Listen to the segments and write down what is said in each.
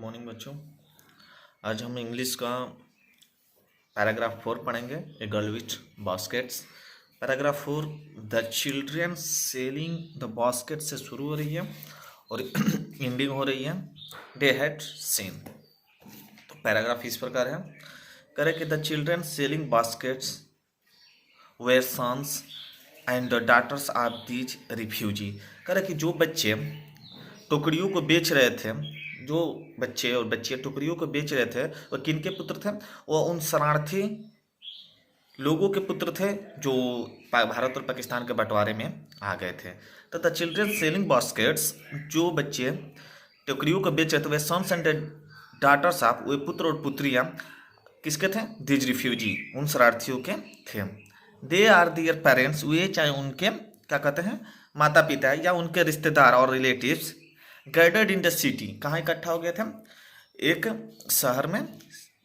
Morning बच्चों। आज हम इंग्लिश का पैराग्राफ 4 पढ़ेंगे। A girl with baskets. Paragraph 4 the children selling the basket से शुरू हो रही है और एंडिंग हो रही है दे हैड सीन। तो पैराग्राफ इस प्रकार है, करे कि the children selling baskets were sons and the daughters of these refugee. करे कि जो बच्चे टुकड़ियों को बेच रहे थे, जो बच्चे और बच्चियाँ टुकड़ियों को बेच रहे थे, वो किनके पुत्र थे? वो उन शरणार्थी लोगों के पुत्र थे जो भारत और पाकिस्तान के बंटवारे में आ गए थे। तो द चिल्ड्रन सेलिंग बास्केट्स, जो बच्चे टुकड़ियों को बेच रहे थे, वे सन्स एंड डॉटर्स ऑफ, वे पुत्र और पुत्रियाँ किसके थे? दिज रिफ्यूजी, उन शरणार्थियों के थे। दे आर दियर पेरेंट्स, वे चाहे उनके क्या कहते हैं माता पिता या उनके रिश्तेदार और relatives gathered in the city, कहाँ इकट्ठा हो गए थे? एक शहर में,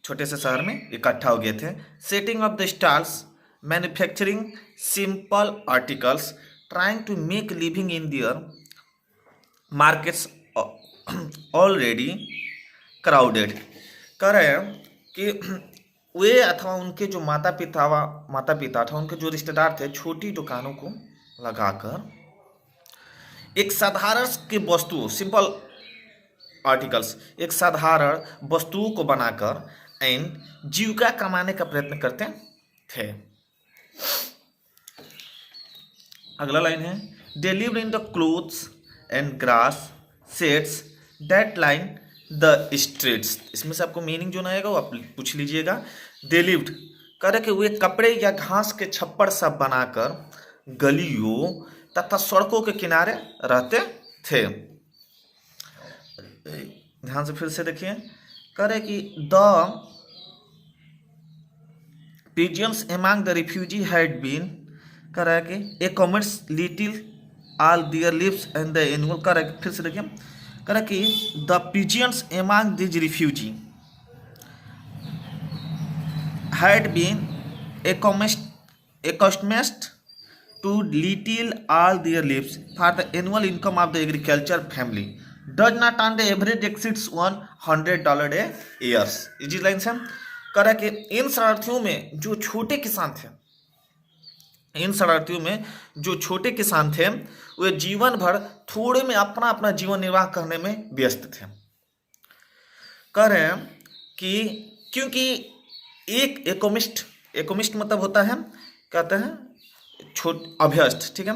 छोटे से शहर में इकट्ठा हो गए थे। Setting of the stalls, manufacturing simple articles, trying to make living in their markets already crowded. कह रहे हैं कि वे अथवा उनके जो माता पिता अथवा उनके जो रिश्तेदार थे, छोटी दुकानों को लगाकर एक साधारण के वस्तुओं, सिंपल आर्टिकल्स, एक साधारण वस्तुओं को बनाकर एंड जीविका कमाने का प्रयत्न करते थे। अगला लाइन है, they lived in the clothes and grass sets that line the streets. इसमें से आपको मीनिंग जो ना आएगा वो आप पूछ लीजिएगा। दे लिव्ड करे कि वे कपड़े या घास के छप्पर सब बनाकर गलियों तथा सड़कों के किनारे रहते थे। ध्यान से फिर से देखिए, करे कि the pigeons among the refugee had been, करे कि a comments little all their lips and the annual, करे फिर से देखिए, करे कि the pigeons among these refugee had been accustomed to little all their lives, for the annual income of the agriculture family does not on the average exceeds $100 a year. इसी line से करा कि इन शरणार्थियों में जो छोटे किसान थे, इन शरणार्थियों में जो छोटे किसान थे, वे जीवन भर थोड़े में अपना अपना जीवन निर्वाह करने में व्यस्त थे। कह रहे हैं कि क्योंकि एक एकोमिस्ट मतलब होता है, कहते हैं अभ्यस्त, ठीक है,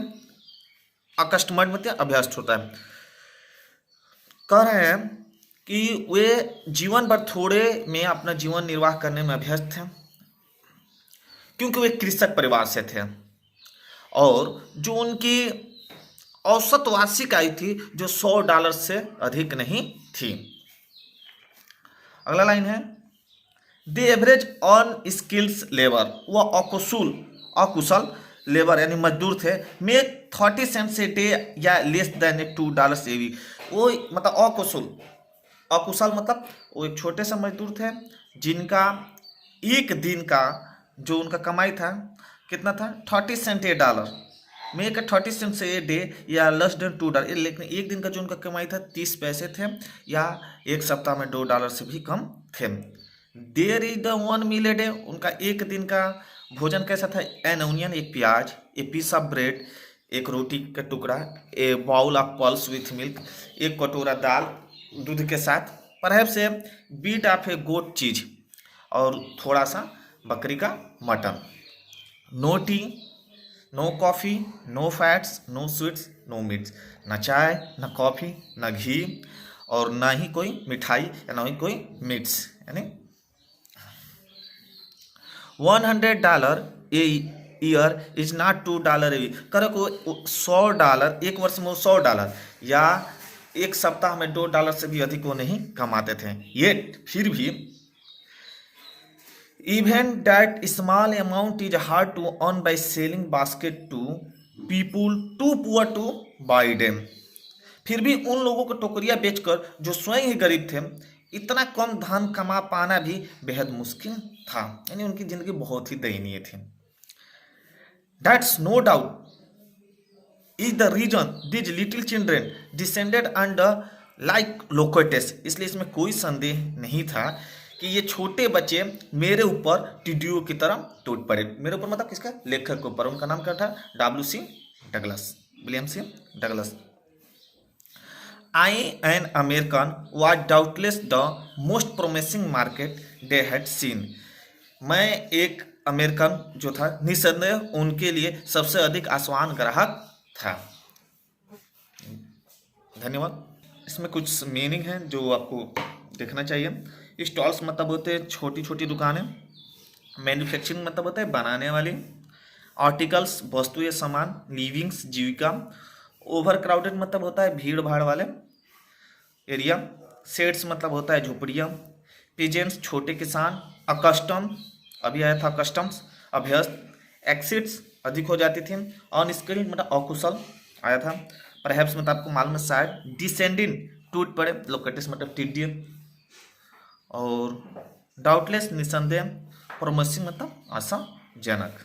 अकस्टमर्ड मतलब अभ्यस्त होता है। कह रहे हैं कि वे जीवन भर थोड़े में अपना जीवन निर्वाह करने में अभ्यस्त थे, क्योंकि वे कृषक परिवार से थे और जो उनकी औसत वार्षिक आय थी जो $100 से अधिक नहीं थी। अगला लाइन है, the average on skills labour, वह अकुशल लेबर यानी मजदूर थे, मेक 30 सेंट्स ए डे या लेस देन $2 ए वीक। वो मतलब अकुशल मतलब वो एक छोटे से मजदूर थे जिनका एक दिन का जो उनका कमाई था कितना था? 30 cent a dollar, make 30 cents a day या लेस देन $2, लेकिन एक दिन का जो उनका कमाई था 30 पैसे थे या एक सप्ताह में $2 से भी कम थे। There is the 1 meal a day, उनका एक दिन का भोजन कैसा था? एन ओनियन, एक प्याज, ए पीस ऑफ ब्रेड, एक रोटी का टुकड़ा, a bowl of pulse with milk, एक कटोरा दाल दूध के साथ, perhaps a bit of a goat cheese, और थोड़ा सा बकरी का mutton. No tea, no coffee, no fats, no sweets, no meats, न चाय, न कॉफ़ी, न घी और ना ही कोई मिठाई या ना ही कोई मीट्स, यानी $100 a year is not $2 a week. करे को $100 एक वर्ष में $100 या एक सप्ताह में $2 से भी अधिक वो नहीं कमाते थे। ये फिर भी even that small amount is hard to earn by selling basket to people too poor to buy them. फिर भी उन लोगों को टोकरियां बेचकर जो स्वयं ही गरीब थे, इतना कम धन कमा पाना भी बेहद मुश्किल था, यानी उनकी जिंदगी बहुत ही दयनीय थी। That's no doubt is the reason these little children descended on the like locusts, इसलिए इसमें कोई संदेह नहीं था कि ये छोटे बच्चे मेरे ऊपर टिड्डियों की तरह टूट पड़े। मेरे ऊपर मतलब किसका? लेखक के ऊपर। उनका नाम क्या था? W.C. Douglas, William C Douglas. I, an American, was doubtless the most promising market they had seen. मैं एक अमेरिकन जो था, निसंदेह उनके लिए सबसे अधिक आसवान ग्राहक था। धन्यवाद। इसमें कुछ मीनिंग है जो आपको देखना चाहिए। स्टॉल्स मतलब होते हैं छोटी छोटी दुकानें। मैन्युफैक्चरिंग मतलब होता है बनाने वाली। आर्टिकल्स वस्तु या सामान। लिविंग्स जीविका। ओवर क्राउडेड मतलब होता है भीड़ भाड़ वाले एरिया। शेड्स मतलब होता है झोपड़ियाँ। पीजेंट्स छोटे किसान। अकस्टम अभी आया था, कस्टम्स अभ्यस्त। एक्सिट्स अधिक हो जाती थी। अनस्किल्ड मतलब अकुशल आया था। परहैप्स मतलब आपको मालूम है शायद। डिसेंडिंग टूट पड़े। लोकेटिस मतलब टिड्डी। और डाउटलेस निसंदेह। प्रोमिसिंग मतलब आशाजनक।